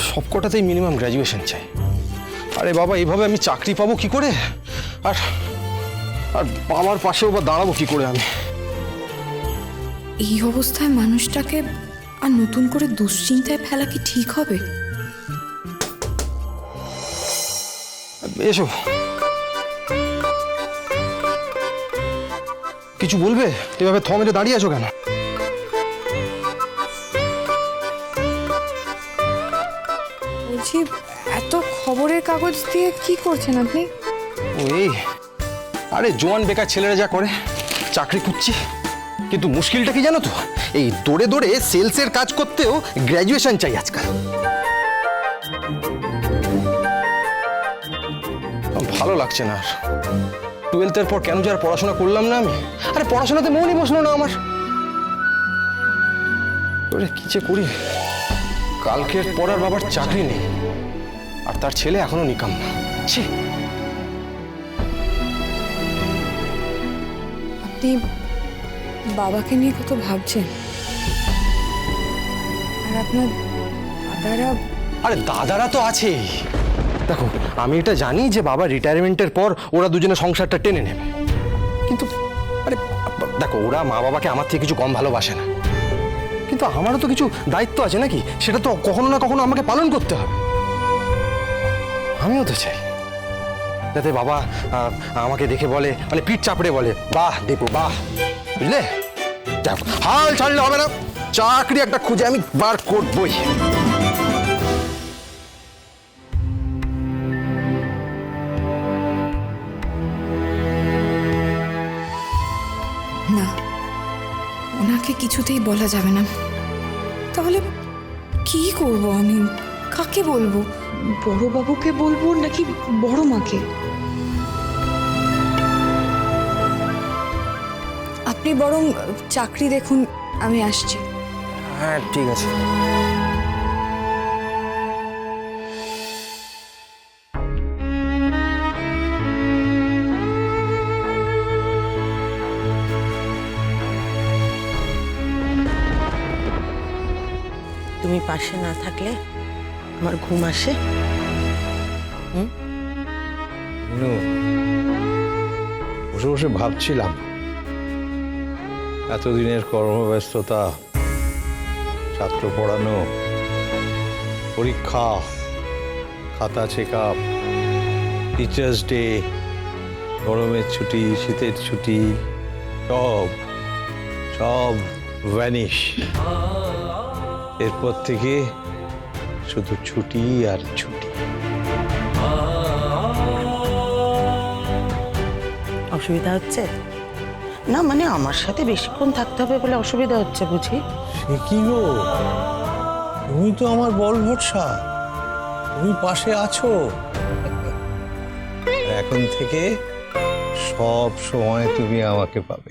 সবকটাতেই minimum graduation চাই। আরে বাবা, এইভাবে আমি চাকরি পাবো কি করে? আর আর বাবার পাশেও বা দাঁড়াবো কি করে আমি? এই অবস্থায় মানুষটাকে আর নতুন করে দুশ্চিন্তায় ফেলা কি ঠিক হবে? এসো, কিছু বলবে? এভাবে থ মেরে দাঁড়িয়ে আছো কেন? বলছি, এত খবরের কাগজ দিয়ে কি করছেন আপনি? ওই, আরে জোয়ান বেকার ছেলেরা যা করে, চাকরি খুঁজছি। কিন্তু মুশকিলটা কি জানো তো, এই দৌড়ে দৌড়ে সেলসের কাজ করতেও গ্র্যাজুয়েশন চাই আজকাল। ভালো লাগছে না আর। 12th-এর পর কেন যে আর পড়াশোনা করলাম না আমি। আরে পড়াশোনাতে মনই বসলো না আমার। ওরে কি যে করি। কালকের পর আর বাবার চাকরি নেই, আর তার ছেলে এখনো নিকাম্মা। ছি। আপনি বাবাকে নিয়ে কত ভাবছেন? আর আপনার দাদারা? আরে দাদারা তো আছেই। দেখো, আমি এটা জানি যে বাবা রিটায়ারমেন্টের পর ওরা দুজনে সংসারটা টেনে নেবে। কিন্তু আরে দেখো, ওরা মা বাবাকে আমার থেকে কিছু কম ভালোবাসে না। কিন্তু আমারও তো কিছু দায়িত্ব আছে নাকি? সেটা তো কখনো না কখনো আমাকে পালন করতে হবে। আমিও তো চাই যাতে বাবা আমাকে দেখে বলে, মানে পিঠ চাপড়ে বলে, বাহ দীপু বাহ। বুঝলে? দেখো, হাল ছাড়লে হবে না, চাকরি একটা খুঁজে আমি বার করবই। না, ওনাকে কিছুতেই বলা যাবে না। তাহলে কি করব আমি? কাকে বলবো? বড় বাবুকে বলবো নাকি বড় মাকে? আপনি বরং চাকরি দেখুন, আমি আসছি। হ্যাঁ ঠিক আছে। তুমি পাশে না থাকলে আমার ঘুম আসে। বসে বসে ভাবছিলাম, এতদিনের কর্মব্যস্ততা, ছাত্র পড়ানো, পরীক্ষা, খাতা চেক আপ, টিচার্স ডে, গরমের ছুটি, শীতের ছুটি, সব সব ভ্যানিশ। এরপর থেকে শুধু ছুটি আর ছুটি। অসুবিধা হচ্ছে না? মানে আমার সাথে বেশিক্ষণ থাকতে হবে বলে অসুবিধা হচ্ছে বুঝি? সে কি গো, তুমি তো আমার বল ভরসা, তুমি পাশে আছো। এখন থেকে সব সময় তুমি আমাকে পাবে।